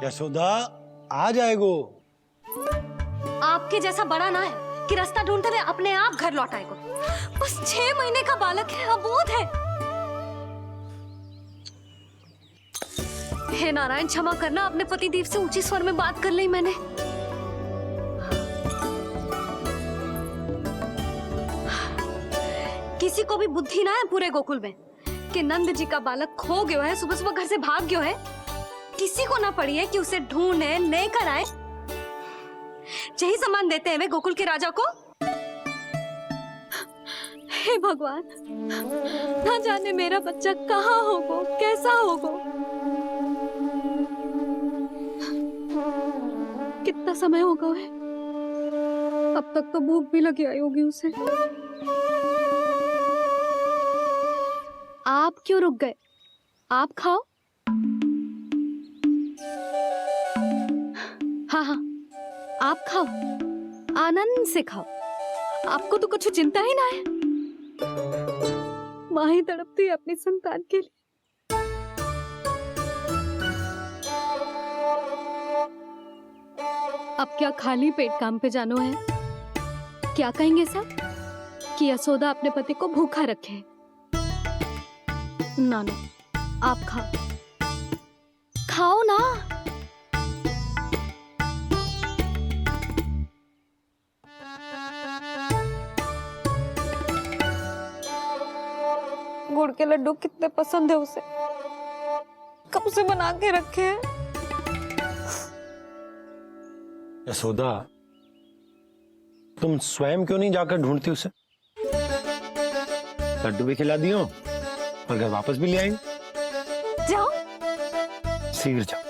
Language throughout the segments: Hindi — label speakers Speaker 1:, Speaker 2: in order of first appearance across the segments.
Speaker 1: यशोदा आ जाएगो।
Speaker 2: आपके जैसा बड़ा ना है कि रास्ता ढूंढते हुए अपने आप घर लौट आएगो। बस 6 महीने का बालक है, अबोध है। हे नारायण, क्षमा करना, अपने पति देव से ऊंची स्वर में बात कर ली मैंने। किसी को भी बुद्धि ना है पूरे गोकुल में कि नंद जी का बालक खो गया है, सुबह सुबह घर से भाग गया है। किसी को ना पड़ी है कि उसे ढूंढे लेकर आए। यही सम्मान देते हैं वे गोकुल के राजा को। हे भगवान, ना जाने मेरा बच्चा कहाँ होगा, कैसा होगा। कितना समय होगा है? अब तक तो भूख भी लगी आई होगी उसे। आप क्यों रुक गए? आप खाओ। हाँ हाँ, आप खाओ, आनंद से खाओ। आपको तो कुछ चिंता ही ना है। माँ ही तड़पती है अपनी संतान के लिए। अब क्या खाली पेट काम पे जानो है? क्या कहेंगे सब कि यशोदा अपने पति को भूखा रखे? ना ना, आप खाओ, खाओ ना। गुड़ के लड्डू कितने पसंद है उसे, कब से बना के रखे हैं।
Speaker 1: यशोदा, तुम स्वयं क्यों नहीं जाकर ढूंढती उसे? लड्डू भी खिला दियो और घर वापस भी ले आएंगे।
Speaker 2: जाओ,
Speaker 1: शीघ्र जाओ।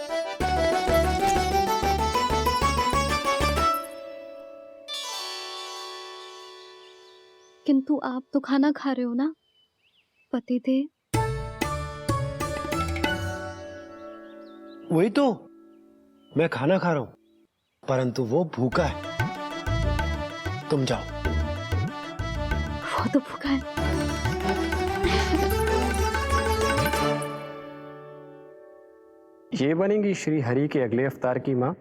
Speaker 2: किंतु आप तो खाना खा रहे हो ना पतिदेव?
Speaker 1: वही तो, मैं खाना खा रहा हूं, परंतु वो भूखा है। तुम जाओ।
Speaker 2: वो तो भूखा है।
Speaker 3: ये बनेगी श्री हरि के अगले अवतार की माँ।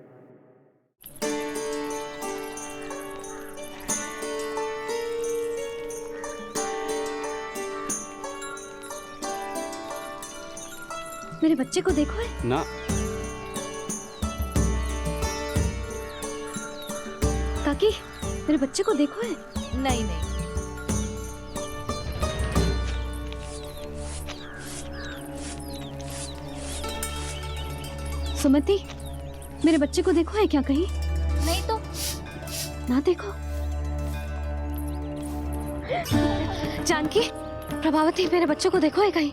Speaker 2: मेरे बच्चे को देखो है
Speaker 3: ना।
Speaker 2: काकी, मेरे बच्चे को देखो है।
Speaker 4: नहीं नहीं,
Speaker 2: सुमति, मेरे बच्चे को देखो है क्या कहीं?
Speaker 4: नहीं तो।
Speaker 2: ना देखो। जानकी, प्रभावती, मेरे बच्चे को देखो है कहीं?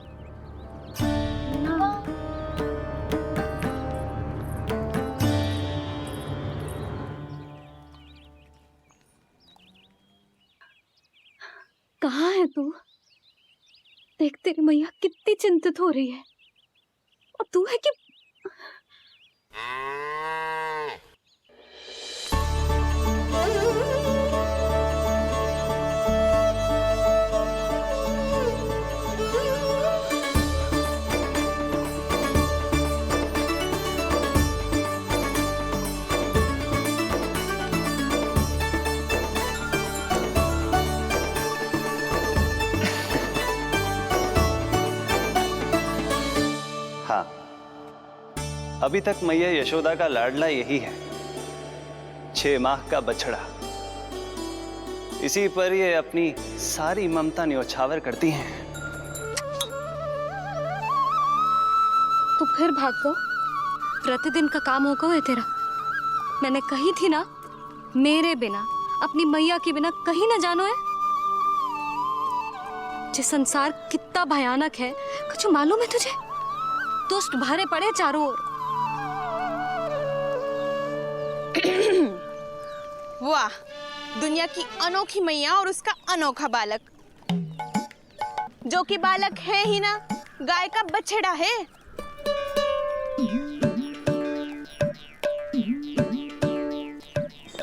Speaker 2: कहाँ है तू? देख, तेरी मैया कितनी चिंतित हो रही है। और तू है कि
Speaker 5: हाँ, अभी तक मैया यशोदा का लाडला यही है, 6 माह का बछड़ा। इसी पर ये अपनी सारी ममता न्योछावर करती हैं।
Speaker 2: तू फिर भाग गो? प्रतिदिन का काम होगा है तेरा। मैंने कही थी ना, मेरे बिना, अपनी मैया के बिना कहीं ना जानो है। ये संसार कितना भयानक है, कुछ मालूम है तुझे? दुष्ट भरे पड़े चारों ओर।
Speaker 4: वाह, दुनिया की अनोखी मैया और उसका अनोखा बालक, जो कि बालक है ही ना, गाय का बछड़ा है।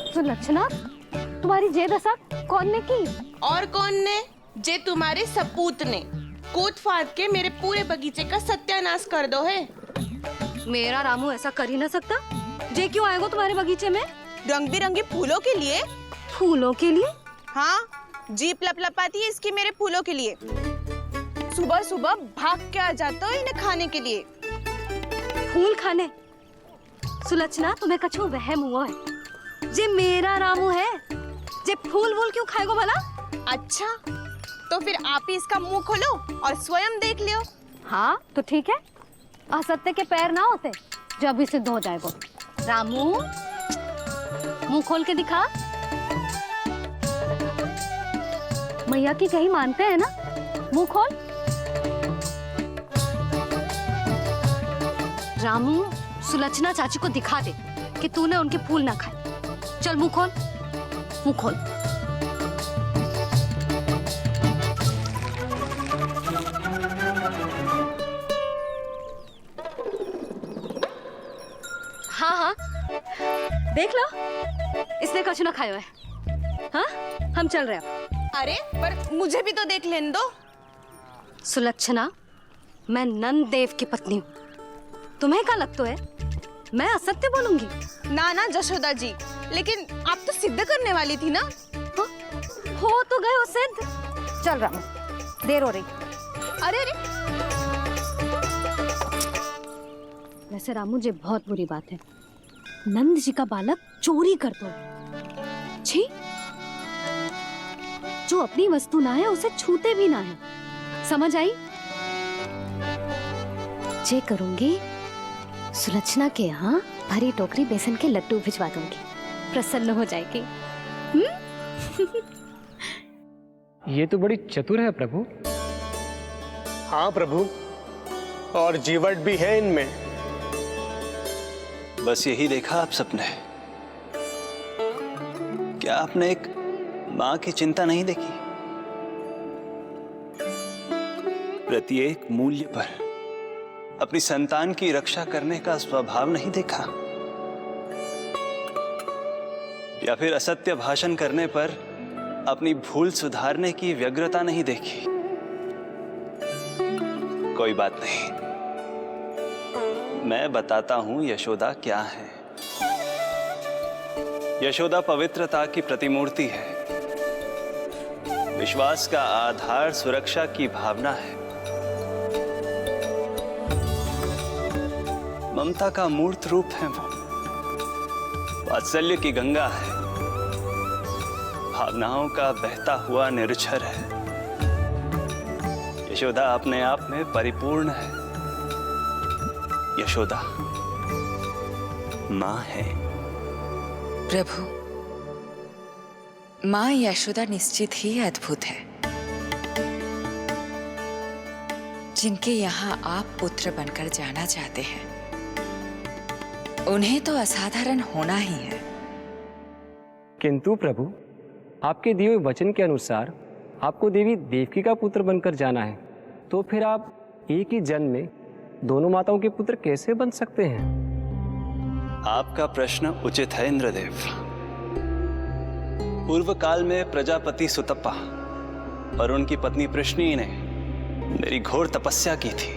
Speaker 2: तो लक्षणा, तुम्हारी जे दशा कौन ने की?
Speaker 4: और कौन ने? जे तुम्हारे सपूत ने कूद फाड़ के मेरे पूरे बगीचे का सत्यानाश कर दो है।
Speaker 2: मेरा रामू ऐसा कर ही ना सकता। जे क्यों आएगा तुम्हारे बगीचे में?
Speaker 4: रंग बिरंगे फूलों के लिए।
Speaker 2: फूलों के लिए?
Speaker 4: हाँ, जीप लपलपाती है इसकी मेरे फूलों के लिए। सुबह सुबह भाग के आ जाता हो इन्हें खाने के लिए।
Speaker 2: फूल खाने? सुलक्षणा, तुम्हें कछु वहम हुआ है? जे मेरा रामू है, जे फूल वूल क्यों खाएगो भला?
Speaker 4: अच्छा, तो फिर आप ही इसका मुंह खोलो और स्वयं देख लियो।
Speaker 2: हाँ तो ठीक है, असत्य के पैर ना होते जो अभी सिद्ध हो जाएगा। रामू, मुंह खोल के दिखा। मैया की कहीं मानते हैं ना? मुंह खोल। रामू, सुलक्षणा चाची को दिखा दे कि तूने उनके फूल ना खाए। चल मुंह खोल, मुंह खोल। हाँ हाँ, देख लो, इसने कछु ना खाया है। हाँ, हम चल रहे हैं।
Speaker 4: अरे पर मुझे भी तो देख लेने दो।
Speaker 2: सुलक्षणा, मैं नंद देव की पत्नी हूँ। तुम्हें क्या लगता है मैं असत्य बोलूंगी?
Speaker 4: ना ना जशोदा जी, लेकिन आप तो सिद्ध करने वाली थी ना।
Speaker 2: हो तो गए हो सिद्ध। चल रामू, देर हो रही।
Speaker 4: अरे अरे,
Speaker 2: वैसे रामू, ये बहुत बुरी बात है। नंद जी का बालक चोरी कर दो। छी, जो अपनी वस्तु ना है उसे छूते भी ना है। समझ आई? जे करूंगी, सुलक्षणा के यहाँ भरी टोकरी बेसन के लड्डू भिजवा दूंगी। प्रसन्न हो जाएगी।
Speaker 3: ये तो बड़ी चतुर है प्रभु।
Speaker 1: हाँ प्रभु, और जीवट भी है इनमें।
Speaker 5: बस यही देखा आप सबने? क्या आपने एक मां की चिंता नहीं देखी? प्रत्येक मूल्य पर अपनी संतान की रक्षा करने का स्वभाव नहीं देखा? या फिर असत्य भाषण करने पर अपनी भूल सुधारने की व्यग्रता नहीं देखी? कोई बात नहीं, मैं बताता हूं यशोदा क्या है। यशोदा पवित्रता की प्रतिमूर्ति है, विश्वास का आधार सुरक्षा की भावना है, ममता का मूर्त रूप है वो, वात्सल्य की गंगा है, भावनाओं का बहता हुआ निर्झर है। यशोदा अपने आप में परिपूर्ण है। यशोदा मां है।
Speaker 6: प्रभु, मां यशोदा निश्चित ही अद्भुत है। जिनके यहाँ आप पुत्र बनकर जाना चाहते हैं, उन्हें तो असाधारण होना ही है।
Speaker 3: किंतु प्रभु, आपके दिए हुए वचन के अनुसार आपको देवी देवकी का पुत्र बनकर जाना है, तो फिर आप एक ही जन्म में दोनों माताओं के पुत्र कैसे बन सकते हैं?
Speaker 5: आपका प्रश्न उचित है इंद्रदेव। पूर्व काल में प्रजापति सुतप्पा और उनकी पत्नी प्रश्नी ने मेरी घोर तपस्या की थी।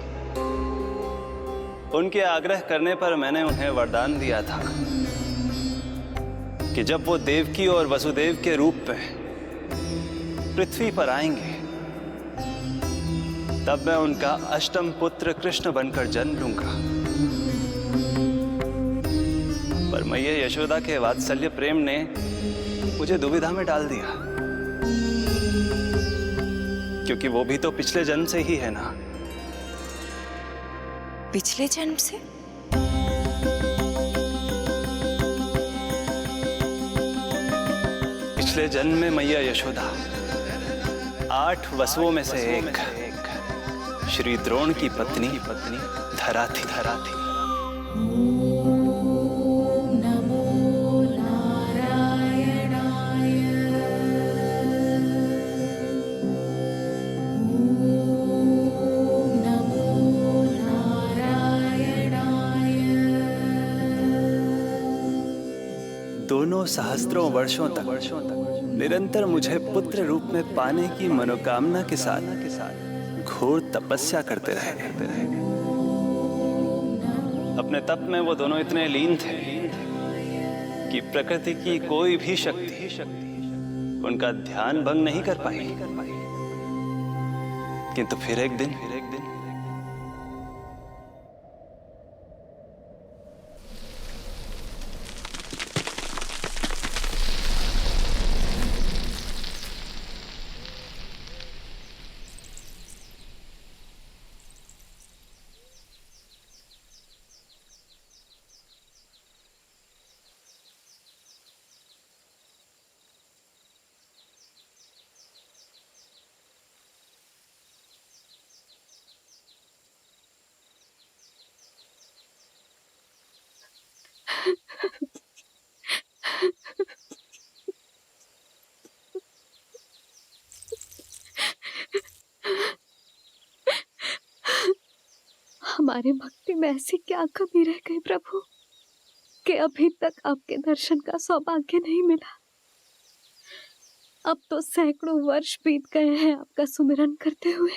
Speaker 5: उनके आग्रह करने पर मैंने उन्हें वरदान दिया था कि जब वो देवकी और वसुदेव के रूप में पृथ्वी पर आएंगे, तब मैं उनका अष्टम पुत्र कृष्ण बनकर जन्म लूंगा। पर मैया यशोदा के वात्सल्य प्रेम ने मुझे दुविधा में डाल दिया, क्योंकि वो भी तो पिछले जन्म से ही है ना।
Speaker 6: पिछले जन्म से?
Speaker 5: पिछले जन्म में मैया यशोदा 8 वसुओं में से एक श्री द्रोण की पत्नी धरा थी। दोनों सहस्त्रों वर्षों तक निरंतर मुझे पुत्र रूप में पाने की मनोकामना के साथ घोर तपस्या करते रहे। अपने तप में वो दोनों इतने लीन थे कि प्रकृति की कोई भी शक्ति उनका ध्यान भंग नहीं कर पाई। किंतु फिर एक दिन
Speaker 2: हमारे भक्ति में ऐसी क्या कमी रह गई प्रभु कि अभी तक आपके दर्शन का सौभाग्य नहीं मिला। अब तो सैकड़ों वर्ष बीत गए हैं आपका सुमिरन करते हुए।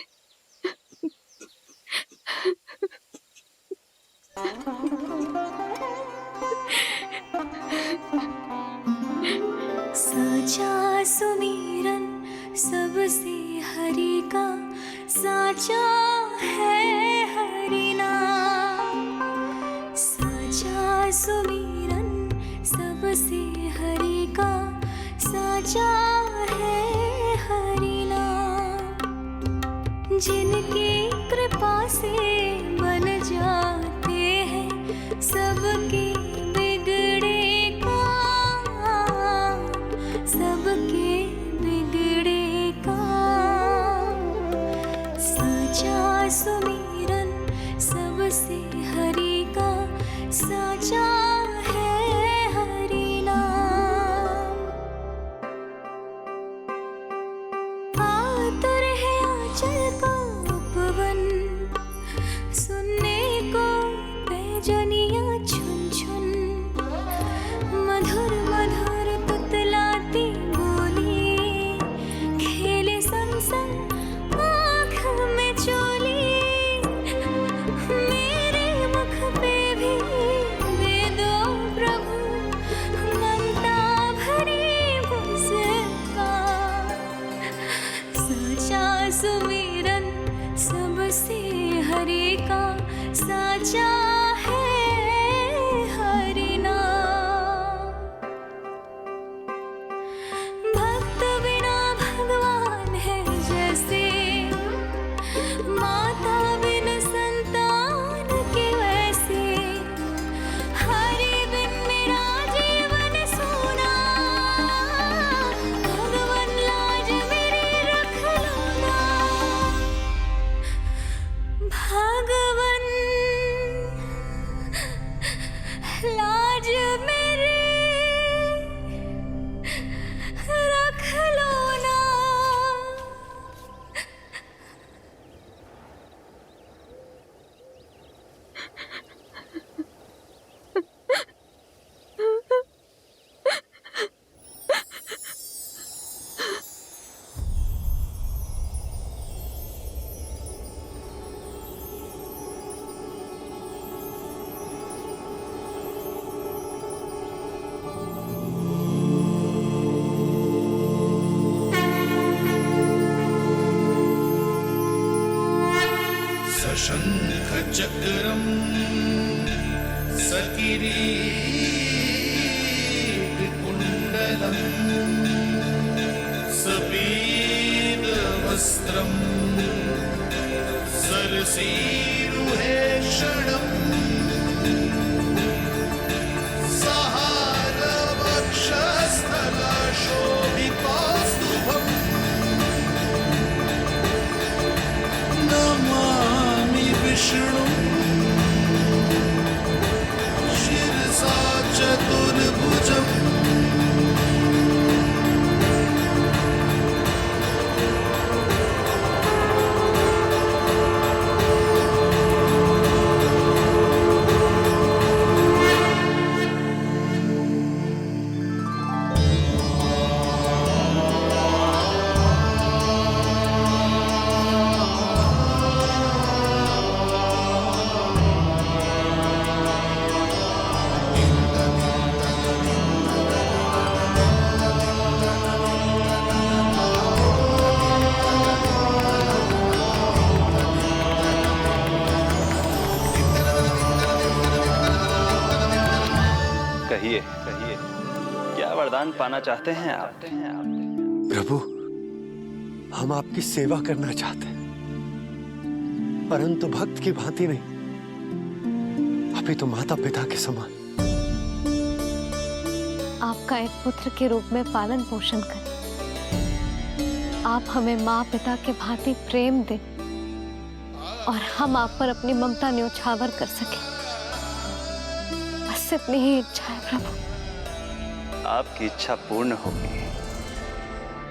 Speaker 7: साचा सुमिरन सबसे हरि का, साचा है हरि नाम। साचा सुमिरन सबसे हरि का, साचा है हरि नाम। जिनकी कृपा से बन जाते हैं सबके बिगड़े काम, सबके बिगड़े काम। साचा सुमिरन सबसे हरि का, साचा है हरि नाम। आतुर है आंचल का उपवन, सुनने को पैजनियां छुन छुन। मधुर मधुर तुतलाती बोली, खेले संग संग आँख में चोली। मेरे मुख पे भी दे दो प्रभु, ममता भरी मुस्कान। साचा सुमिरन सबसे हरि का, साचा है हरि नाम। भक्त बिना भगवान है जैसे, माता बिन संतान के वैसे। हरि बिन मेरा जीवन सूना, भगवान लाज मेरी रख लो ना। भगवान लाज मेरी रख लो ना।
Speaker 8: शङ्खचक्रं सकिरीटकुण्डलं सपीतवस्त्रं सरसीरुहेक्षणम् सहारवक्षस्थलशोभितौस्तुभम् नमामि विष्णुं शिरसा चतुर्भुजम्।
Speaker 5: कहिए कहिए, क्या वरदान पाना चाहते हैं आप?
Speaker 1: प्रभु, हम आपकी सेवा करना चाहते हैं, परंतु भक्त की भांति नहीं, अभी तो माता पिता के समान।
Speaker 2: आपका एक पुत्र के रूप में पालन पोषण करें। आप हमें माँ पिता के भांति प्रेम दें और हम आप पर अपनी ममता न्योछावर कर सकें। बस इतनी ही इच्छा है प्रभु।
Speaker 5: आपकी इच्छा पूर्ण होगी।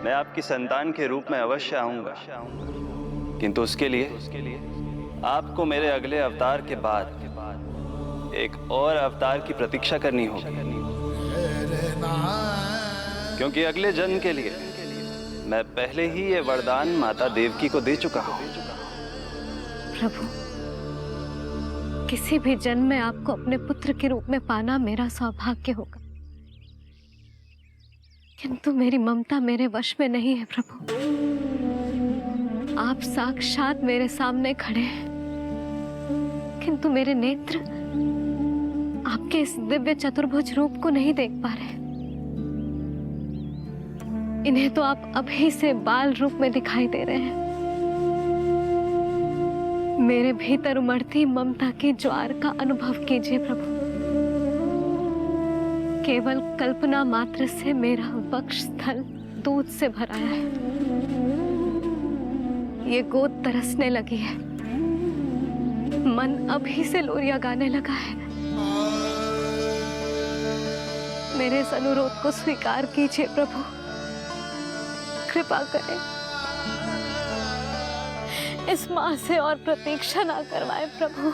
Speaker 5: मैं आपकी संतान के रूप में अवश्य आऊंगा, किंतु उसके लिए आपको मेरे अगले अवतार के बाद एक और अवतार की प्रतीक्षा करनी होगी, क्योंकि अगले जन्म के लिए मैं पहले ही ये वरदान माता देवकी को दे चुका हूं।
Speaker 2: प्रभु, किसी भी जन्म में आपको अपने पुत्र के रूप में पाना मेरा सौभाग्य होगा, किंतु मेरी ममता मेरे वश में नहीं है प्रभु। आप साक्षात मेरे सामने खड़े हैं, किंतु मेरे नेत्र आपके इस दिव्य चतुर्भुज रूप को नहीं देख पा रहे। इन्हें तो आप अभी से बाल रूप में दिखाई दे रहे हैं। मेरे भीतर उमड़ती ममता की ज्वार का अनुभव कीजिए प्रभु। केवल कल्पना मात्र से मेरा वक्ष स्थल दूध से भराया है। ये गोद तरसने लगी है, मन अभी से लोरिया गाने लगा है। मेरे इस अनुरोध को स्वीकार कीजिए प्रभु, कृपा करें। इस माँ से और प्रतीक्षा ना करवाए प्रभु,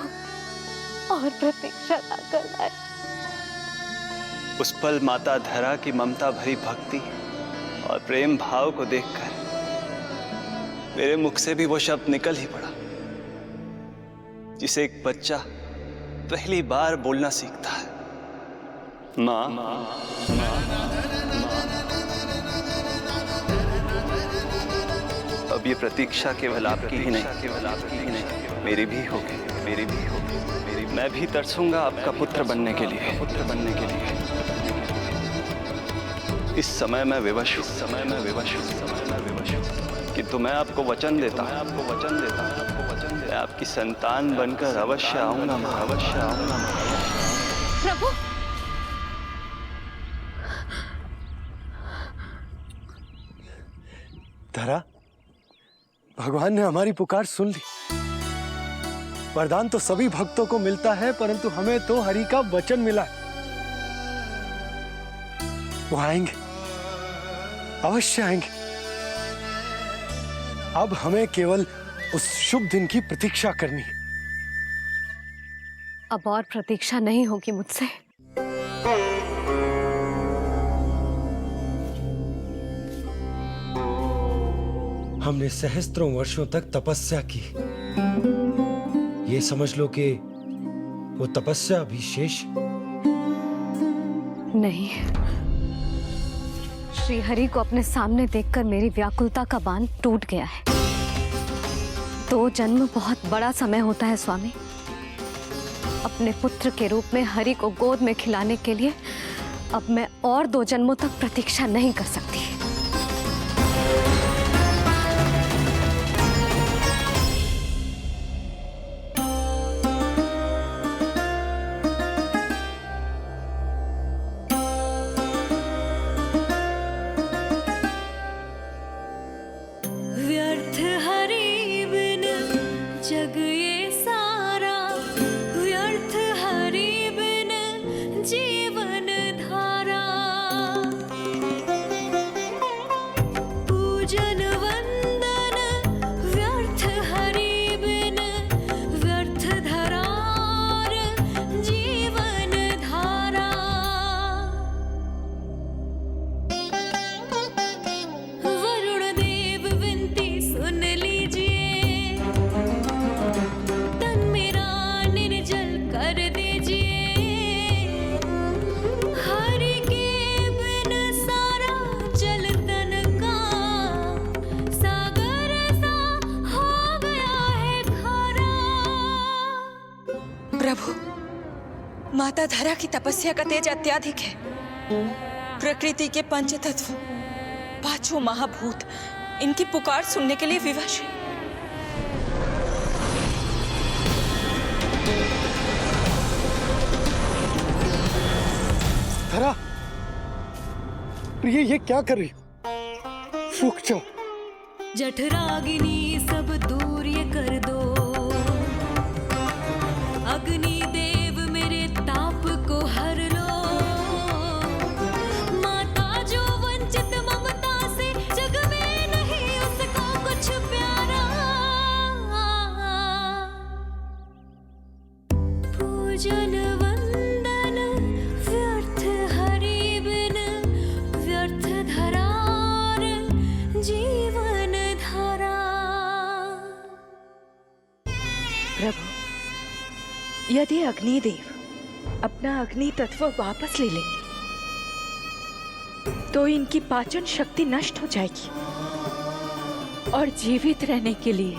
Speaker 2: और प्रतीक्षा ना करवाए।
Speaker 5: उस पल माता धरा की ममता भरी भक्ति और प्रेम भाव को देखकर मेरे मुख से भी वो शब्द निकल ही पड़ा जिसे एक बच्चा पहली बार बोलना सीखता है, माँ। अब ये प्रतीक्षा केवल आपकी ही नहीं, मेरी भी होगी, मेरी भी होगी। मैं भी तरसूंगा आपका पुत्र बनने के लिए, इस समय मैं विवश हूँ, किंतु मैं आपको वचन देता हूँ, मैं आपकी संतान बनकर अवश्य आऊंगा, अवश्य आऊंगा।
Speaker 2: प्रभु,
Speaker 1: धरा, भगवान ने हमारी पुकार सुन ली। वरदान तो सभी भक्तों को मिलता है, परंतु हमें तो हरि का वचन मिला है। वो आएंगे, अवश्य आएंगे। अब हमें केवल उस शुभ दिन की प्रतीक्षा करनी है।
Speaker 2: अब और प्रतीक्षा नहीं होगी मुझसे।
Speaker 1: हमने सहस्त्रों वर्षों तक तपस्या की, ये समझ लो कि वो तपस्या अभी शेष
Speaker 2: नहीं। श्री हरि को अपने सामने देखकर मेरी व्याकुलता का बांध टूट गया है। 2 जन्म बहुत बड़ा समय होता है स्वामी। अपने पुत्र के रूप में हरि को गोद में खिलाने के लिए अब मैं और 2 जन्मों तक प्रतीक्षा नहीं कर सकती।
Speaker 7: व्यर्थ हरि बिन जग ये सारा, व्यर्थ हरि बिन जीवन धारा।
Speaker 6: माता धरा की तपस्या का तेज अत्याधिक है। प्रकृति के पंच तत्व, पांचों महाभूत इनकी पुकार सुनने के लिए विवश है।
Speaker 1: धरा, प्रिय ये क्या कर रही हो? रुक जाओ।
Speaker 7: जठराग्नि सब दूर ये कर दो, अग्नि देव मेरे ताप को हर लो। माता जो वंचित ममता से, जग में नहीं उसको कुछ प्यारा। पूजन वंदन व्यर्थ हरि बिन, व्यर्थ धरार जीवन धारा।
Speaker 6: प्रभु, यदि अग्निदेव अपना अग्नि तत्व वापस ले लेंगे तो इनकी पाचन शक्ति नष्ट हो जाएगी और जीवित रहने के लिए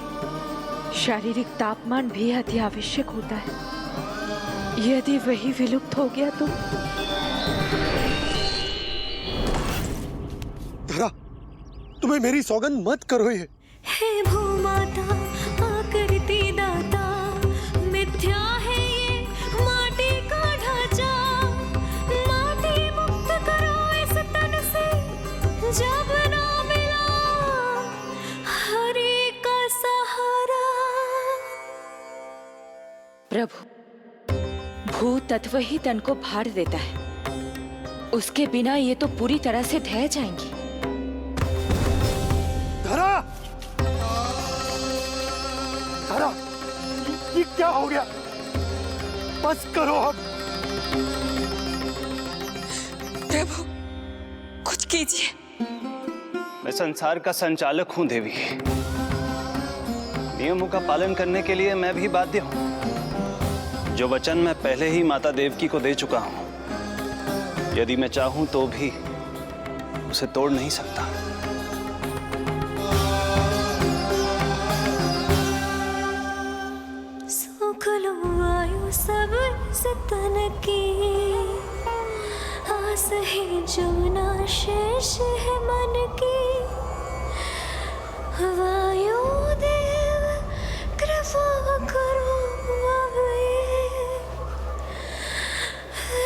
Speaker 6: शारीरिक तापमान भी अति आवश्यक होता है। यदि वही विलुप्त हो गया तो
Speaker 1: धरा, तुम्हें मेरी सौगंध मत करो ये।
Speaker 7: हे भूमाता आकृति दाता, मिथ्या है ये माटी का ढांचा। माटी मुक्त करो इस तन से, जब ना मिला हरि का सहारा।
Speaker 6: प्रभु, भू तत्व ही तन को भार देता है, उसके बिना ये तो पूरी तरह से ढह जाएंगी।
Speaker 1: धरा, धरा, ये क्या हो गया? बस करो अब।
Speaker 6: प्रभु, कुछ कीजिए।
Speaker 5: मैं संसार का संचालक हूं देवी। नियमों का पालन करने के लिए मैं भी बाध्य हूं। जो वचन मैं पहले ही माता देवकी को दे चुका हूं, यदि मैं चाहूं तो भी उसे तोड़ नहीं सकता।
Speaker 7: सुख लो आयु सब इस तन की, आस है जो ना शेष है मन की। वायु देव कृपा करो अब ये,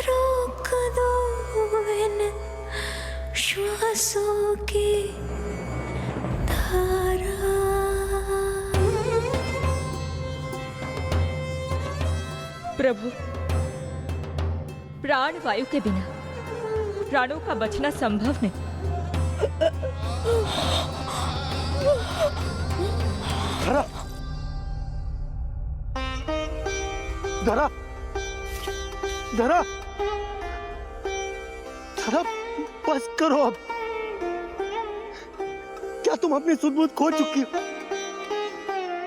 Speaker 7: रोक दो इन श्वासों की धारा।
Speaker 9: प्रभु, प्राण वायु के बिना प्राणों का बचना संभव नहीं।
Speaker 1: धरा, धरा, धरा, धरा, बस करो अब। क्या तुम अपनी सुध-बुध खो चुकी हो?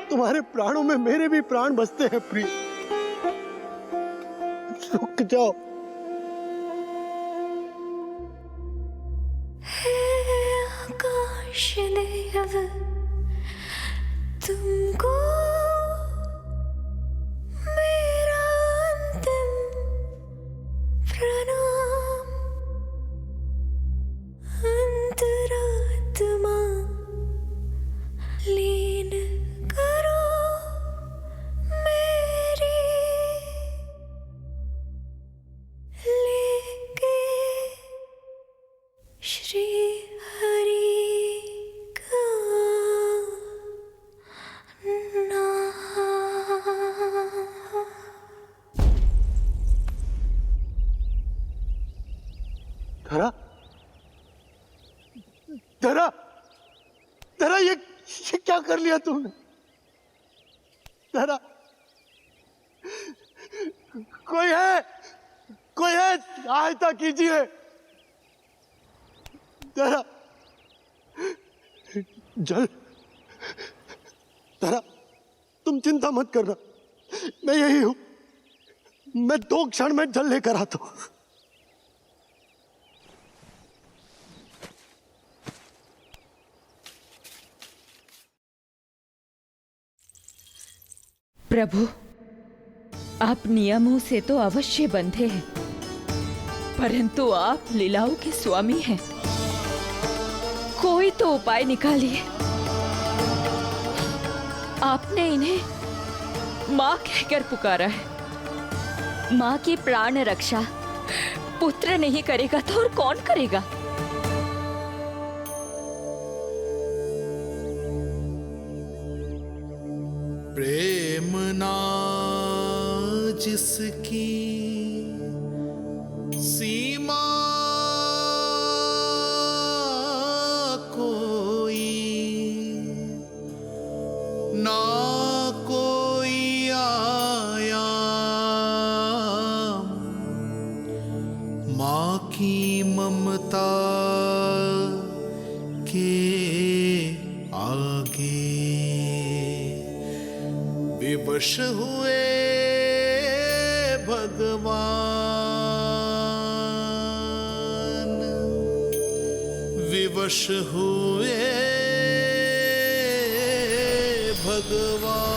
Speaker 1: तुम्हारे प्राणों में मेरे भी प्राण बसते हैं प्रिय। रुक जाओ।
Speaker 7: हे आकाश देव, तुमको मेरा अंतिम प्रणाम। अंतरात्मा लीन करो मेरी, लेके श्री हरि का नाम।
Speaker 1: धरा, धरा, धरा, ये क्या कर लिया तुमने? धरा, कोई है? कोई है? सहायता कीजिए। धरा, जल। धरा, तुम चिंता मत करना, मैं यही हूं। मैं 2 क्षण में जल लेकर आता हूं।
Speaker 6: प्रभु, आप नियमों से तो अवश्य बंधे हैं, परंतु आप लीलाओं के स्वामी हैं। कोई तो उपाय निकालिए। आपने इन्हें माँ कहकर पुकारा है।
Speaker 9: माँ की प्राण रक्षा पुत्र नहीं करेगा तो और कौन करेगा?
Speaker 8: प्रेम ना जिसकी सीमा कोई, ना कोई आया माँ की ममता के आगे। विवश हुए भगवान, विवश हुए भगवान।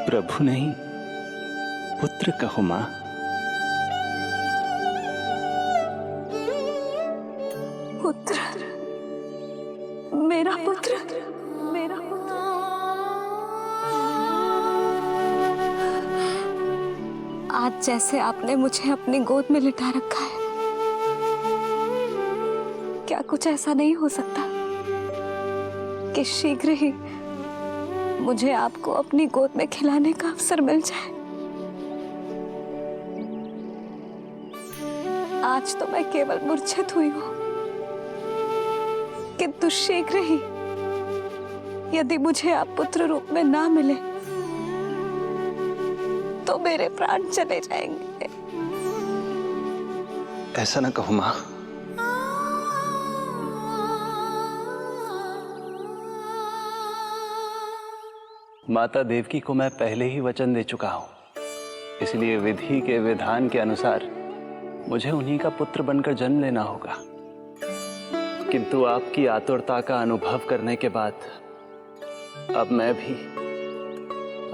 Speaker 5: प्रभु नहीं, पुत्र कहो मां।
Speaker 2: पुत्र, मेरा पुत्र, मेरा पुत्र। आज जैसे आपने मुझे अपनी गोद में लिटा रखा है, क्या कुछ ऐसा नहीं हो सकता कि शीघ्र ही मुझे आपको अपनी गोद में खिलाने का अवसर मिल जाए? आज तो मैं केवल मूर्छित हुई हूं, किंतु शीघ्र ही यदि मुझे आप पुत्र रूप में ना मिले तो मेरे प्राण चले जाएंगे।
Speaker 5: ऐसा ना कहो मां। माता देवकी को मैं पहले ही वचन दे चुका हूं, इसलिए विधि के विधान के अनुसार मुझे उन्हीं का पुत्र बनकर जन्म लेना होगा। किंतु आपकी आतुरता का अनुभव करने के बाद अब मैं भी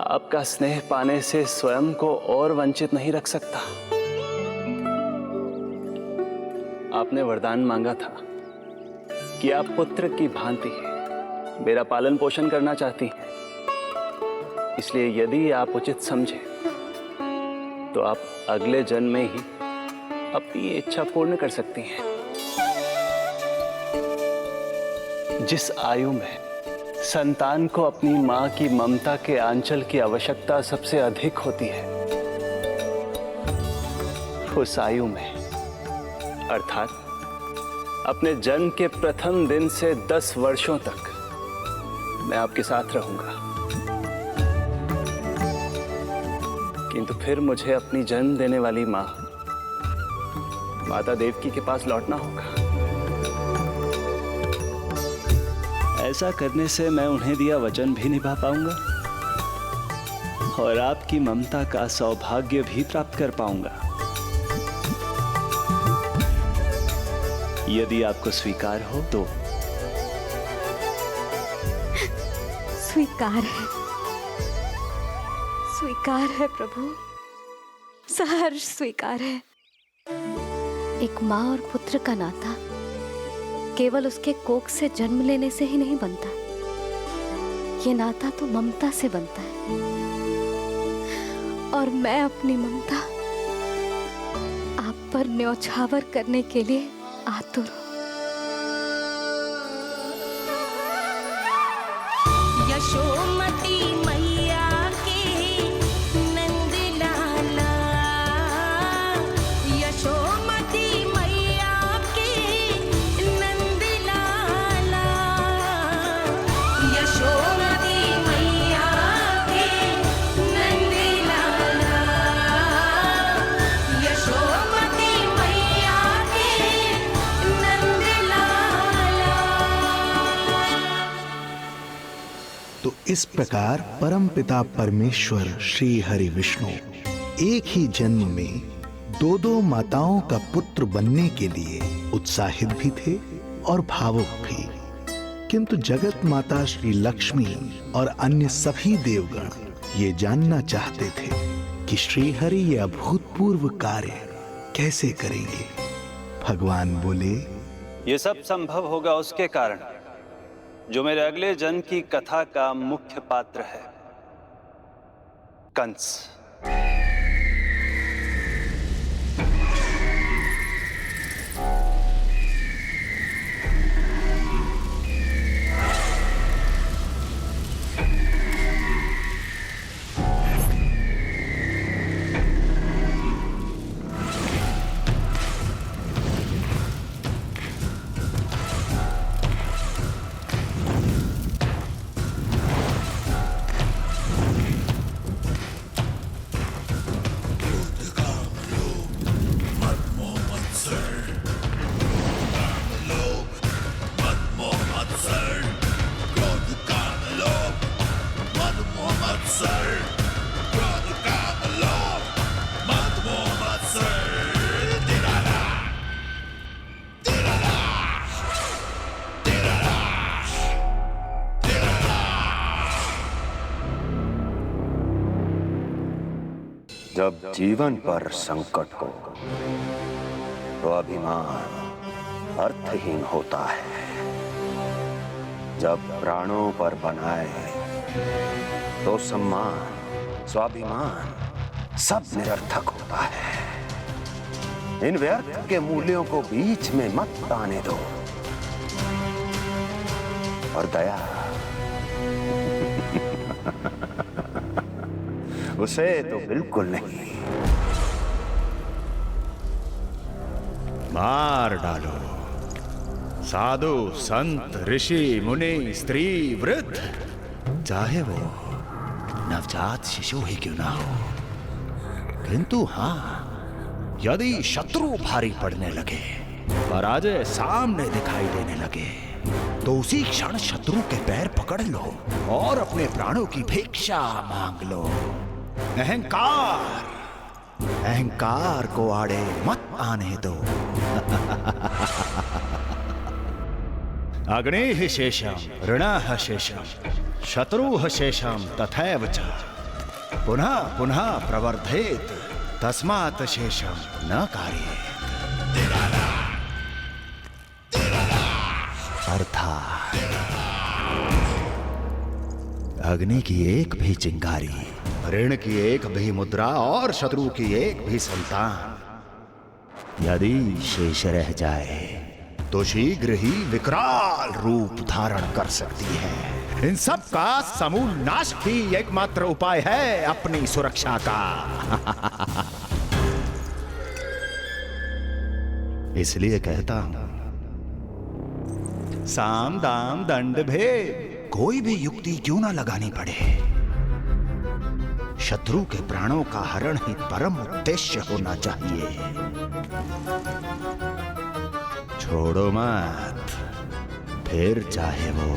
Speaker 5: आपका स्नेह पाने से स्वयं को और वंचित नहीं रख सकता। आपने वरदान मांगा था कि आप पुत्र की भांति मेरा पालन पोषण करना चाहती हैं। इसलिए यदि आप उचित समझें तो आप अगले जन्म में ही अपनी इच्छा पूर्ण कर सकती हैं। जिस आयु में संतान को अपनी मां की ममता के आंचल की आवश्यकता सबसे अधिक होती है, उस आयु में अर्थात अपने जन्म के प्रथम दिन से 10 वर्षों तक मैं आपके साथ रहूंगा। किंतु फिर मुझे अपनी जन्म देने वाली मां माता देवकी के पास लौटना होगा। ऐसा करने से मैं उन्हें दिया वचन भी निभा पाऊंगा और आपकी ममता का सौभाग्य भी प्राप्त कर पाऊंगा। यदि आपको स्वीकार हो तो।
Speaker 2: स्वीकार है, स्वीकार है प्रभु, सहर्ष स्वीकार है। एक माँ और पुत्र का नाता केवल उसके कोख से जन्म लेने से ही नहीं बनता। ये नाता तो ममता से बनता है और मैं अपनी ममता आप पर न्यौछावर करने के लिए आतुर हूं।
Speaker 7: यशोमती मैया के नंद लाला, यशोमती मैया के नंद लाला, यशोमती मैया के नंद लाला, यशोमती मैया के नंद लाला।
Speaker 8: तो इस प्रकार परमपिता परमेश्वर श्री हरि विष्णु एक ही जन्म में दो माताओं का पुत्र बनने के लिए उत्साहित भी थे और भावुक भी। किंतु जगत माता श्री लक्ष्मी और अन्य सभी देवगण ये जानना चाहते थे कि श्री हरि ये अभूतपूर्व कार्य कैसे करेंगे। भगवान बोले,
Speaker 5: ये सब संभव होगा उसके कारण जो मेरे अगले जन्म की कथा का मुख्य पात्र है, कंस।
Speaker 10: जब जीवन पर संकट हो तो अभिमान अर्थहीन होता है। जब प्राणों पर बनाए तो सम्मान स्वाभिमान सब निरर्थक होता है। इन व्यर्थ के मूल्यों को बीच में मत आने दो। और दया उसे तो बिल्कुल नहीं।
Speaker 11: मार डालो साधु संत ऋषि मुनि स्त्री वृद्ध, चाहे वो नवजात शिशु ही क्यों ना हो। किंतु हाँ, यदि शत्रु भारी पड़ने लगे, पराजय सामने दिखाई देने लगे, तो उसी क्षण शत्रु के पैर पकड़ लो और अपने प्राणों की भिक्षा मांग लो। अहंकार को आड़े मत आने दो। अग्नेः शेषम ऋणः शेषम शत्रुः शेषम तथैव च पुनः पुनः प्रवर्धेत तस्मात् शेषम न कार्येत। अर्थात अग्नि की एक भी चिंगारी, ऋण की एक भी मुद्रा और शत्रु की एक भी संतान यदि शेष रह जाए तो शीघ्र ही विकराल रूप धारण कर सकती है। इन सब का समूल नाश ही एकमात्र उपाय है अपनी सुरक्षा का। इसलिए कहता हूं, साम दाम दंड भेद कोई भी युक्ति क्यों ना लगानी पड़े, शत्रु के प्राणों का हरण ही परम उद्देश्य होना चाहिए। छोड़ो मत, फिर चाहे वो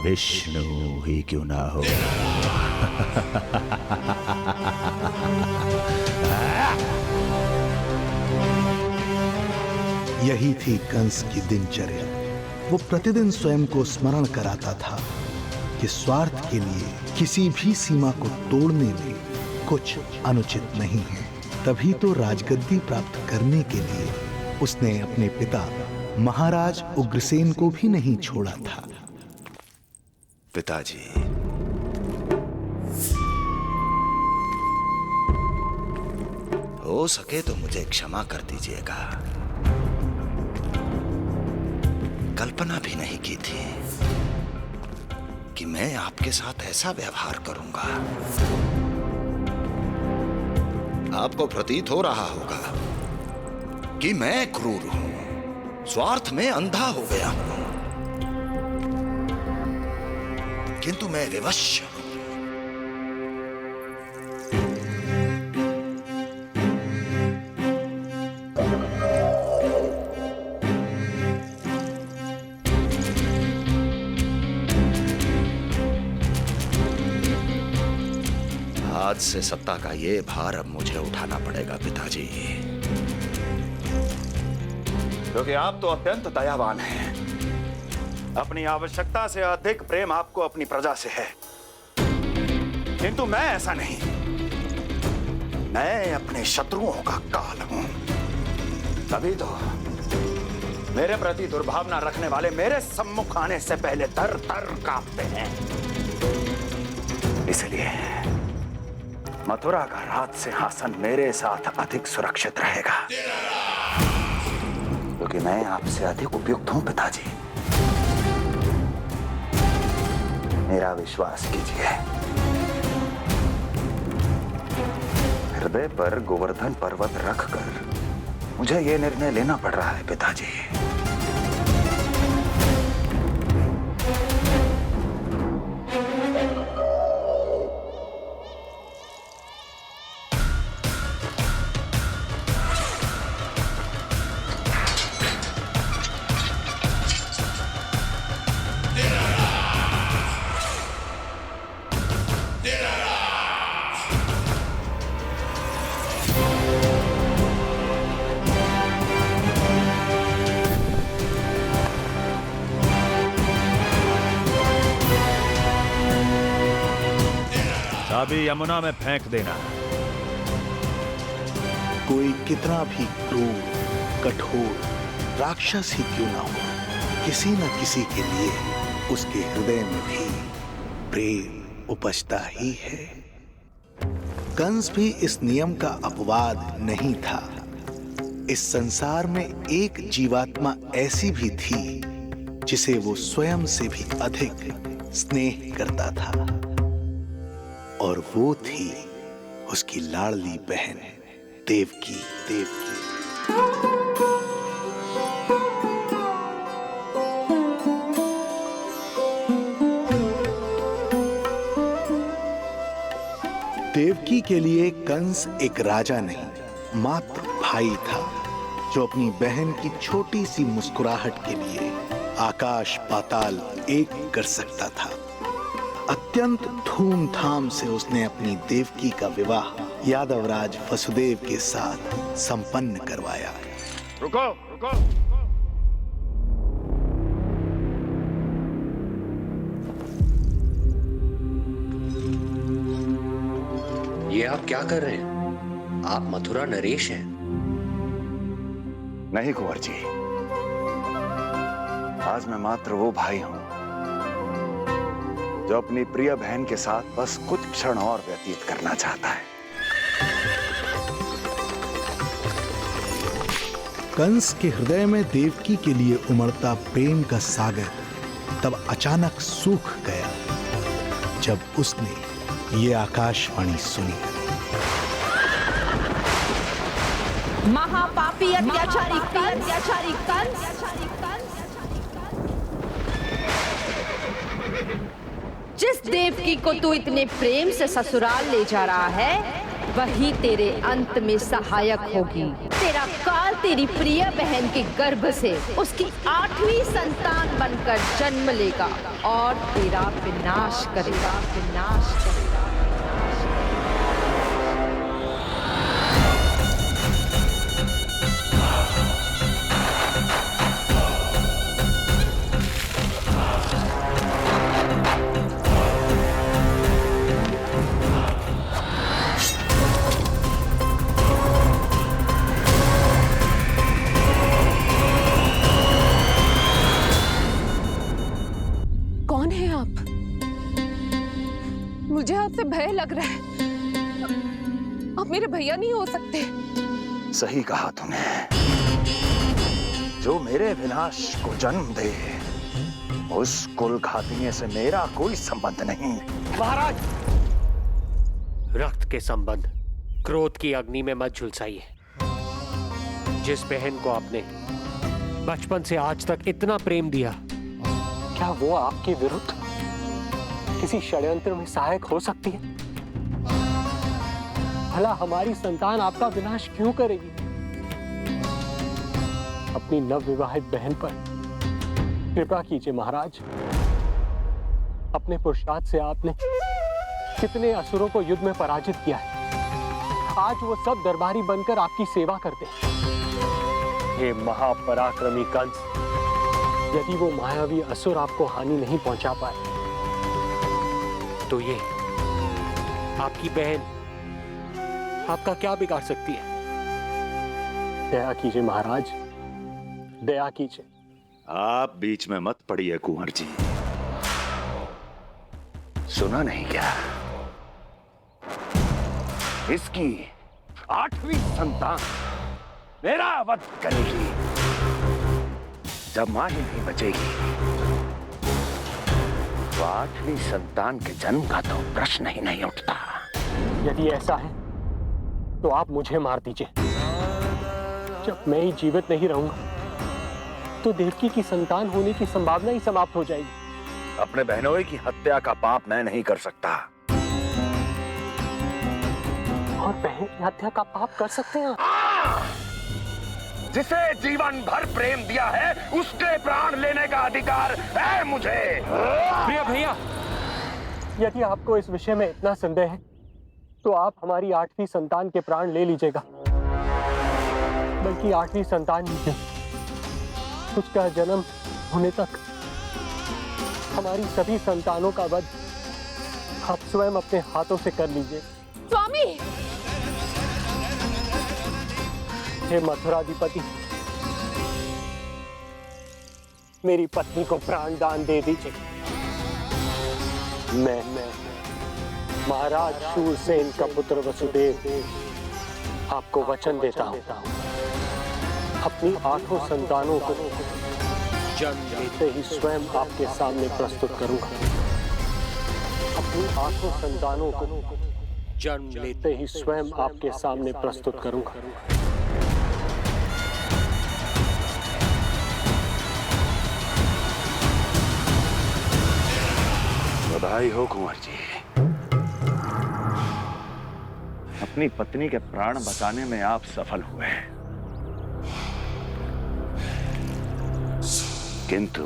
Speaker 11: विष्णु ही क्यों ना हो।
Speaker 8: यही थी कंस की दिनचर्या। वो प्रतिदिन स्वयं को स्मरण कराता था कि स्वार्थ के लिए किसी भी सीमा को तोड़ने में कुछ अनुचित नहीं है। तभी तो राजगद्दी प्राप्त करने के लिए उसने अपने पिता महाराज उग्रसेन को भी नहीं छोड़ा था।
Speaker 11: पिताजी, हो सके तो मुझे क्षमा कर दीजिएगा। कल्पना भी नहीं की थी कि मैं आपके साथ ऐसा व्यवहार करूंगा। आपको प्रतीत हो रहा होगा कि मैं क्रूर हूं, स्वार्थ में अंधा हो गया हूं, किंतु मैं विवश हूं। आज से सत्ता का ये भार अब मुझे उठाना पड़ेगा पिताजी, क्योंकि आप तो अत्यंत दयावान हैं। अपनी आवश्यकता से अधिक प्रेम आपको अपनी प्रजा से है, किंतु मैं ऐसा नहीं। मैं अपने शत्रुओं का काल हूं, तभी तो मेरे प्रति दुर्भावना रखने वाले मेरे सम्मुख आने से पहले थर थर कांपते हैं। इसलिए मथुरा का राज सिंहासन मेरे साथ अधिक सुरक्षित रहेगा, क्योंकि मैं आपसे अधिक उपयुक्त हूं पिताजी। मेरा विश्वास कीजिए। हृदय पर गोवर्धन पर्वत रखकर मुझे यह निर्णय लेना पड़ रहा है पिताजी। चाबी यमुना में फेंक देना।
Speaker 8: कोई कितना भी क्रूर, कठोर राक्षस ही क्यों ना हो, किसी न किसी के लिए उसके हृदय में भी प्रेम उपजता ही है। कंस भी इस नियम का अपवाद नहीं था। इस संसार में एक जीवात्मा ऐसी भी थी जिसे वो स्वयं से भी अधिक स्नेह करता था, और वो थी उसकी लाडली बहन देवकी। देवकी के लिए कंस एक राजा नहीं, मात्र भाई था, जो अपनी बहन की छोटी सी मुस्कुराहट के लिए आकाश पाताल एक कर सकता था। अत्यंत धूमधाम से उसने अपनी देवकी का विवाह यादवराज वसुदेव के साथ संपन्न करवाया।
Speaker 11: रुको रुको,
Speaker 12: ये आप क्या कर रहे हैं? आप मथुरा नरेश हैं।
Speaker 10: नहीं कुंवर जी, आज मैं मात्र वो भाई हूं जो अपनी प्रिय बहन के साथ बस कुछ क्षण और व्यतीत करना चाहता है।
Speaker 8: कंस के हृदय में देवकी के लिए उमड़ता प्रेम का सागर तब अचानक सूख गया जब उसने ये आकाशवाणी सुनी।
Speaker 6: महापापी अत्याचारी कंस, जिस देवकी को तू इतने प्रेम से ससुराल ले जा रहा है वही तेरे अंत में सहायक होगी। तेरा काल तेरी प्रिय बहन के गर्भ से उसकी 8वीं संतान बनकर जन्म लेगा और तेरा विनाश करेगा।
Speaker 4: कौन है आप? मुझे आपसे भय लग रहा है। आप मेरे भैया नहीं हो सकते।
Speaker 10: सही कहा तूने। जो मेरे विनाश को जन्म दे उस कुल घातिनी से मेरा कोई संबंध नहीं।
Speaker 1: महाराज, रक्त के संबंध क्रोध की अग्नि में मत झुलसाइए। जिस बहन को आपने बचपन से आज तक इतना प्रेम दिया, क्या वो आपके विरुद्ध किसी षड्यंत्र में सहायक हो सकती है? भला हमारी संतान आपका विनाश क्यों करेगी? अपनी नवविवाहित बहन पर कृपा कीजिए महाराज। अपने पुरुषार्थ से आपने कितने असुरों को युद्ध में पराजित किया है। आज वो सब दरबारी बनकर आपकी सेवा करते हैं। ये महापराक्रमी कंस, यदि वो मायावी असुर आपको हानि नहीं पहुंचा पाए तो ये आपकी बहन आपका क्या बिगाड़ सकती है? दया कीजिए महाराज, दया कीजिए।
Speaker 10: आप बीच में मत पड़िए कुंवर जी। सुना नहीं क्या? इसकी 8वीं संतान मेरा वध करेगी। जब मां ही नहीं बचेगी तो 8वीं संतान के जन्म का तो प्रश्न ही नहीं उठता।
Speaker 1: यदि ऐसा है तो आप मुझे मार दीजिए। जब मैं ही जीवित नहीं रहूंगा तो देवकी की संतान होने की संभावना ही समाप्त हो जाएगी।
Speaker 10: अपने बहनोई की हत्या का पाप मैं नहीं कर सकता।
Speaker 1: और बहन की हत्या का पाप कर सकते हैं?
Speaker 10: जिसे जीवन भर प्रेम दिया है उसके प्राण लेने का अधिकार है मुझे।
Speaker 1: प्रिय भैया, यदि आपको इस विषय में इतना संदेह है तो आप हमारी 8वीं संतान के प्राण ले लीजिएगा। बल्कि 8वीं संतान ही क्यों, उसका जन्म होने तक हमारी सभी संतानों का वध आप स्वयं अपने हाथों से कर लीजिए।
Speaker 4: स्वामी,
Speaker 1: हे मथुराधिपति, मेरी पत्नी को प्राण दान दे दीजिए। मैं महाराज शूरसेन का पुत्र वसुदेव आपको वचन देता हूं, अपनी 8 संतानों को जन्म लेते ही स्वयं आपके सामने प्रस्तुत करूंगा। अपनी 8 संतानों को जन्म लेते ही स्वयं आपके सामने प्रस्तुत करूंगा।
Speaker 10: बधाई हो कुंवर जी। अपनी पत्नी के प्राण बचाने में आप सफल हुए, किंतु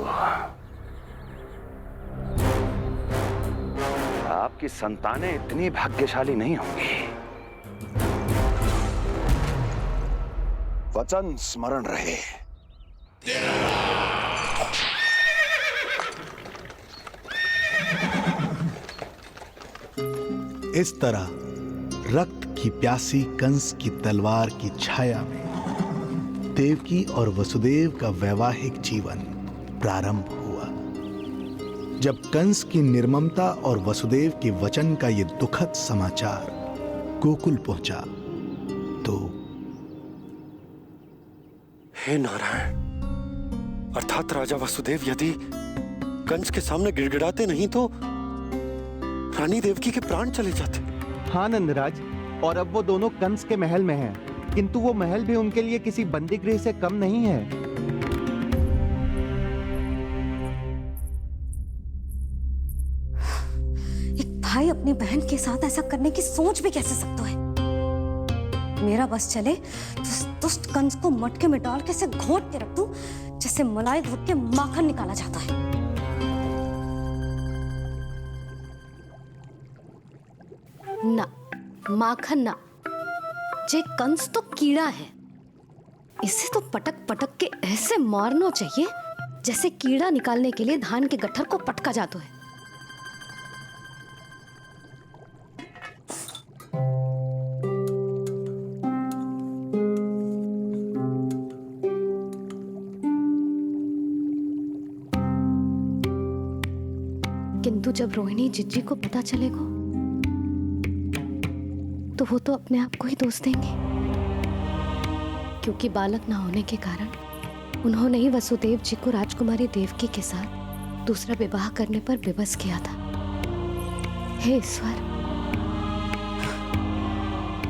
Speaker 10: आपकी संतानें इतनी भाग्यशाली नहीं होंगी। वचन स्मरण रहे।
Speaker 8: इस तरह रक्त की प्यासी कंस की तलवार की छाया में देवकी और वसुदेव का वैवाहिक जीवन प्रारंभ हुआ। जब कंस की निर्ममता और वसुदेव के वचन का ये दुखद समाचार गोकुल पहुंचा तो
Speaker 13: हे नारायण, अर्थात राजा वसुदेव यदि कंस के सामने गिड़गिड़ाते नहीं तो रानी देवकी के प्राण चले जाते।
Speaker 14: हाँ नंदराज, और अब वो दोनों कंस के महल में हैं, किंतु वो महल भी उनके लिए किसी बंदी गृह से कम नहीं है।
Speaker 2: एक भाई अपनी बहन के साथ ऐसा करने की सोच भी कैसे सकता है? मेरा बस चले तो इस दुष्ट कंस को मटके में डाल के इसे घोट के रख दूं, जैसे मलाई घोट के माखन निकाला जाता है। ना, माखन ना, जे कंस तो कीड़ा है, इसे तो पटक पटक के ऐसे मारना चाहिए जैसे कीड़ा निकालने के लिए धान के गट्ठर को पटका जाता है। किंतु जब रोहिणी जिज्जी को पता चलेगा तो वो तो अपने आप को ही दोष देंगे, क्योंकि बालक ना होने के कारण उन्होंने ही वसुदेव जी को राजकुमारी देवकी के साथ दूसरा विवाह करने पर विवश किया था। हे ईश्वर,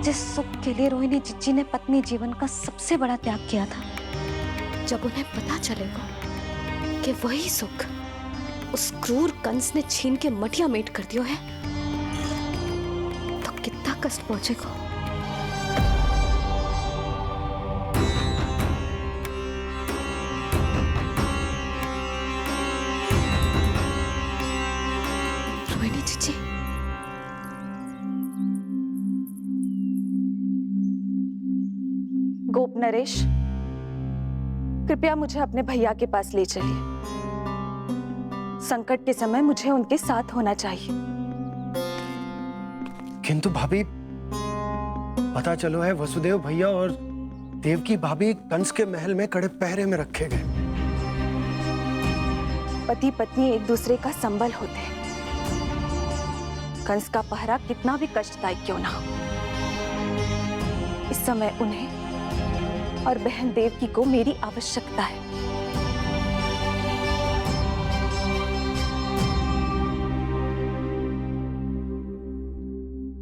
Speaker 2: जिस सुख के लिए रोहिणी जिज्जी ने पत्नी जीवन का सबसे बड़ा त्याग किया था, जब उन्हें पता चलेगा कि वही सुख उस क्रूर कंस ने छीन के मटिया मेट कर दिया है, तो कितना कष्ट पहुंचेगा। रोहिणी जीजी,
Speaker 6: गोप नरेश, कृपया मुझे अपने भैया के पास ले चलिए। संकट के समय मुझे उनके साथ होना चाहिए।
Speaker 13: किंतु भाभी, पता चलो है वसुदेव भैया और देवकी भाभी कंस के महल में कड़े पहरे में रखे गए।
Speaker 6: पति पत्नी एक दूसरे का संबल होते हैं। कंस का पहरा कितना भी कष्टदायक क्यों ना हो, इस समय उन्हें और बहन देवकी को मेरी आवश्यकता है।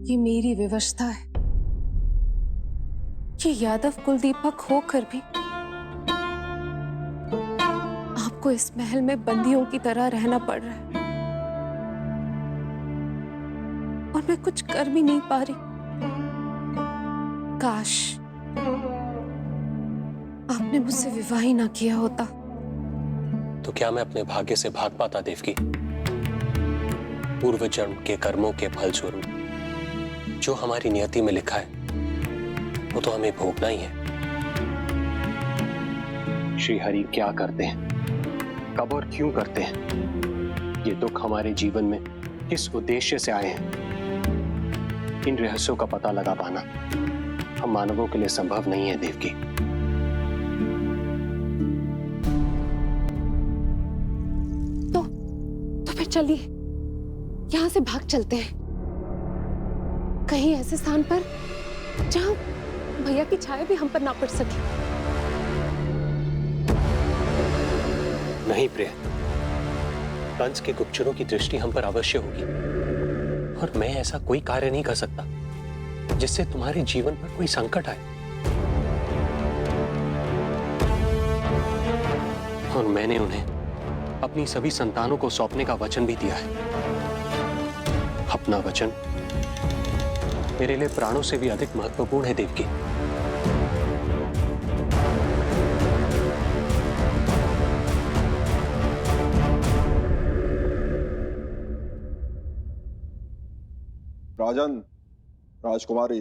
Speaker 4: ये मेरी व्यवस्था है। ये यादव कुलदीपक होकर भी आपको इस महल में बंदियों की तरह रहना पड़ रहा है, और मैं कुछ कर भी नहीं पा रही। काश आपने मुझसे विवाह ही ना किया होता।
Speaker 1: तो क्या मैं अपने भाग्य से भाग पाता देवकी? पूर्व जन्म के कर्मों के फलस्वरूप जो हमारी नियति में लिखा है वो तो हमें भोगना ही है। श्री हरि क्या करते हैं, कब और क्यों करते हैं, ये दुख हमारे जीवन में किस उद्देश्य से आए हैं, इन रहस्यों का पता लगा पाना हम मानवों के लिए संभव नहीं है देवकी।
Speaker 4: तो फिर चलिए यहां से भाग चलते हैं, कहीं ऐसे स्थान पर जहां भैया की छाया भी हम पर ना पड़ सके।
Speaker 1: नहीं प्रिय, कंस के गुप्तचरों की दृष्टि हम पर अवश्य होगी, और मैं ऐसा कोई कार्य नहीं कर सकता जिससे तुम्हारे जीवन पर कोई संकट आए। और मैंने उन्हें अपनी सभी संतानों को सौंपने का वचन भी दिया है। अपना वचन मेरे लिए प्राणों से भी अधिक महत्वपूर्ण है देवकी।
Speaker 15: राजन, राजकुमारी,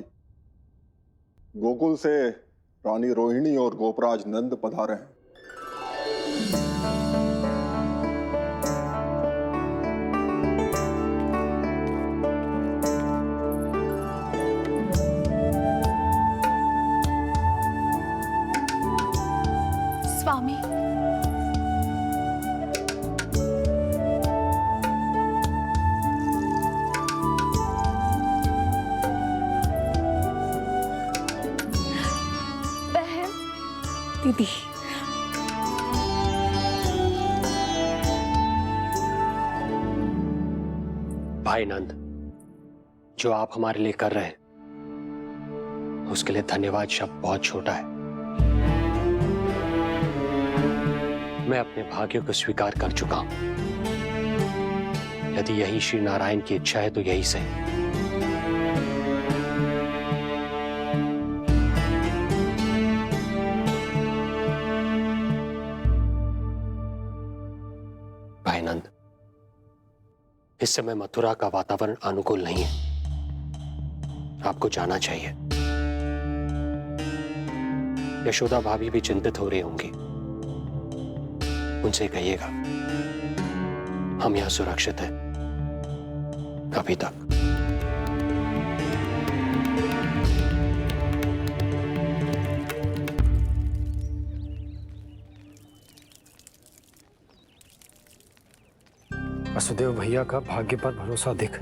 Speaker 15: गोकुल से रानी रोहिणी और गोपराज नंद पधारे हैं।
Speaker 6: दीदी।
Speaker 1: भाई नंद, जो आप हमारे लिए कर रहे हैं उसके लिए धन्यवाद शब्द बहुत छोटा है। मैं अपने भाग्य को स्वीकार कर चुका हूं। यदि यही श्री नारायण की इच्छा है तो यही सही। भाई नंद, इस समय मथुरा का वातावरण अनुकूल नहीं है। आपको जाना चाहिए। यशोदा भाभी भी चिंतित हो रही होंगी। उनसे कहिएगा हम यहां सुरक्षित हैं अभी तक।
Speaker 13: वसुदेव भैया का भाग्य पर भरोसा देख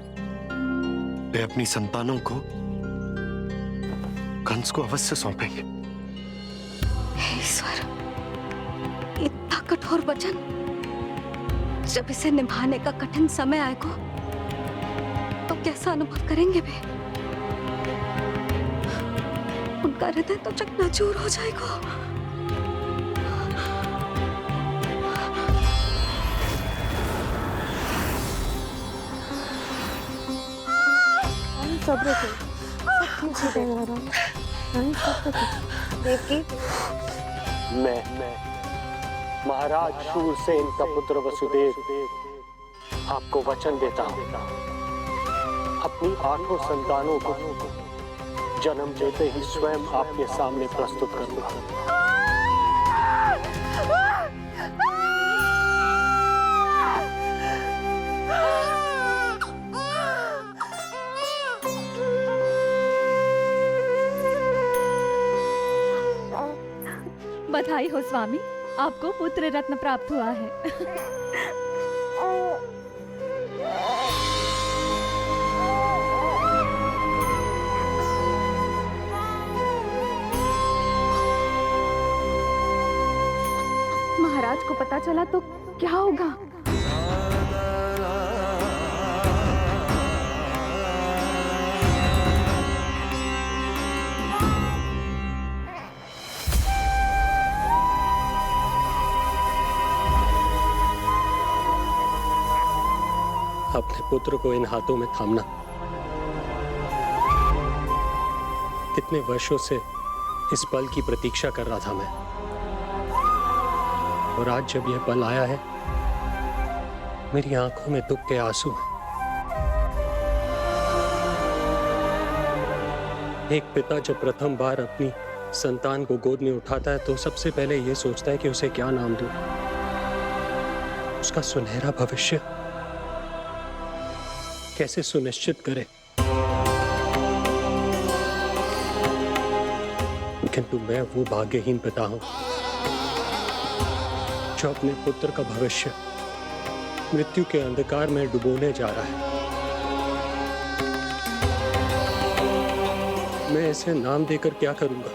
Speaker 13: वे अपनी संतानों को कंस को अवश्य सौंपेंगे।
Speaker 2: हे ईश्वर, इतना कठोर वचन, जब इसे निभाने का कठिन समय आएगा तो कैसा अनुभव करेंगे वे? उनका हृदय तो चकनाचूर हो जाएगा।
Speaker 16: सब्र करो, सब ठीक हो जाएगा। देवकी,
Speaker 1: मैं महाराज शूरसेन का पुत्र वसुदेव आपको वचन देता हूं, अपनी 8 संतानों को जन्म देते ही स्वयं आपके सामने प्रस्तुत करूंगा।
Speaker 9: बधाई हो स्वामी, आपको पुत्र रत्न प्राप्त हुआ है। महाराज को पता चला तो क्या होगा?
Speaker 1: अपने पुत्र को इन हाथों में थामना। कितने वर्षों से इस पल की प्रतीक्षा कर रहा था मैं, और आज जब यह पल आया है मेरी आंखों में दुख के आंसू हैं। एक पिता जब प्रथम बार अपनी संतान को गोद में उठाता है तो सबसे पहले यह सोचता है कि उसे क्या नाम दूं, उसका सुनहरा भविष्य कैसे सुनिश्चित करे। किंतु मैं वो भाग्यहीन पिता हूं जो अपने पुत्र का भविष्य मृत्यु के अंधकार में डुबोने जा रहा है। मैं इसे नाम देकर क्या करूंगा?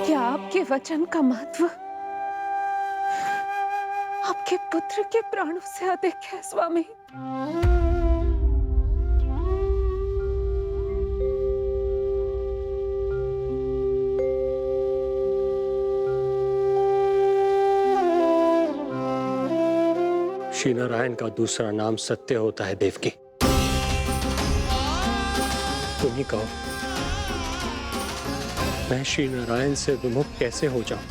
Speaker 6: क्या आपके वचन का महत्व आपके पुत्र के प्राणों से अधिक है स्वामी?
Speaker 1: श्री नारायण का दूसरा नाम सत्य होता है देवकी। तुम ही कहो, मैं श्री नारायण से विमुख कैसे हो जाऊं?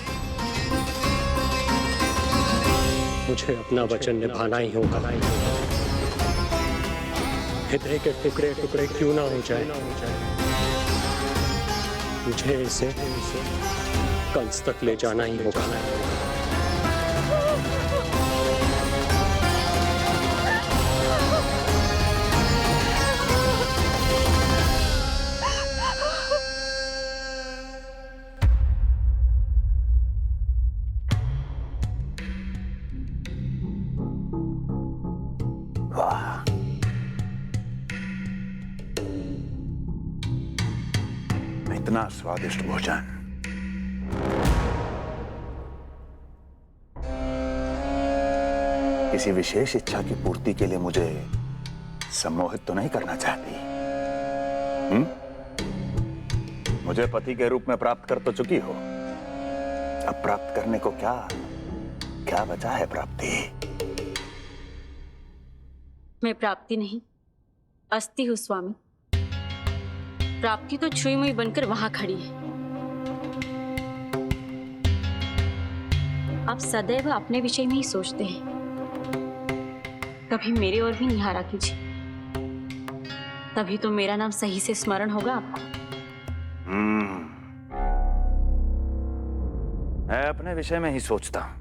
Speaker 1: मुझे अपना वचन निभाना ही होगा। हृदय के टुकड़े टुकड़े क्यों ना हो जाए, मुझे इसे कंस तक ले जाना ही होगा।
Speaker 11: इतना स्वादिष्ट भोजन किसी विशेष इच्छा की पूर्ति के लिए मुझे सम्मोहित तो नहीं करना चाहती? मुझे पति के रूप में प्राप्त कर तो चुकी हो, अब प्राप्त करने को क्या क्या बचा है प्राप्ति?
Speaker 17: मैं प्राप्ति नहीं, अस्थि हूं स्वामी। प्राप्ति तो छुई मुई बनकर वहां खड़ी है। आप सदैव अपने विषय में ही सोचते हैं, कभी मेरे ओर भी निहारा कीजिए, तभी तो मेरा नाम सही से स्मरण होगा आपको।
Speaker 11: मैं अपने विषय में ही सोचता हूं,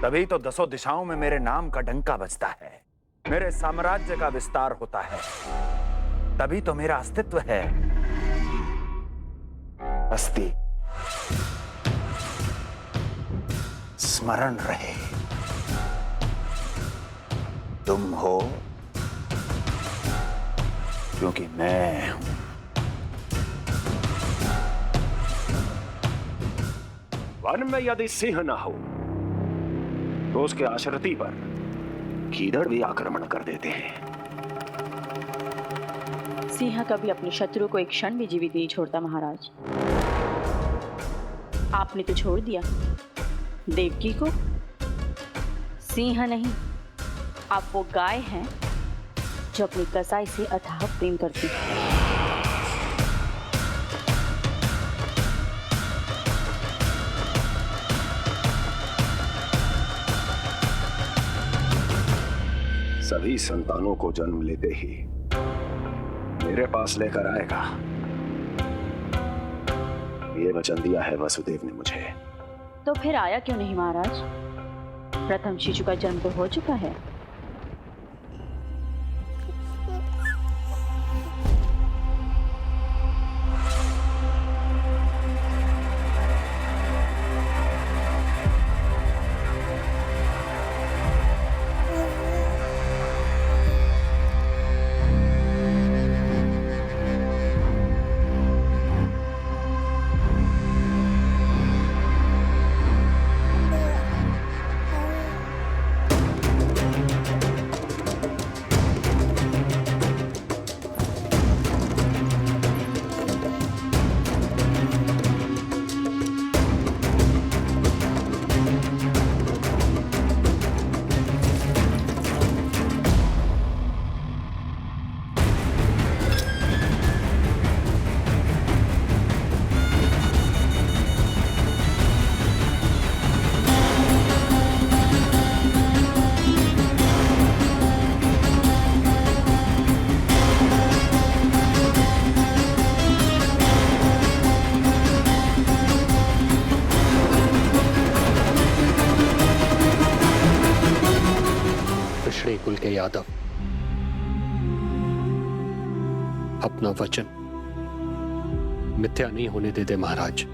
Speaker 11: तभी तो दसों दिशाओं में मेरे नाम का डंका बजता है, मेरे साम्राज्य का विस्तार होता है, तभी तो मेरा अस्तित्व है। अस्थि स्मरण रहे, तुम हो क्योंकि मैं हूं।
Speaker 10: वन में यदि सिंह न हो तो उसके आश्रिति पर गीदड़ भी आक्रमण कर देते हैं।
Speaker 9: सिंह कभी अपने शत्रु को एक क्षण भी जीवित नहीं छोड़ता महाराज। आपने तो छोड़ दिया देवकी को। सिंह नहीं, आप वो गाय हैं जो अपनी कसाई से अथाह प्रेम करती है।
Speaker 10: सभी संतानों को जन्म लेते ही मेरे पास लेकर आएगा, ये वचन दिया है वसुदेव ने मुझे।
Speaker 9: तो फिर आया क्यों नहीं महाराज? प्रथम शिशु का जन्म तो हो चुका है।
Speaker 1: कुल के यादव, अपना वचन मिथ्या नहीं होने देते महाराज।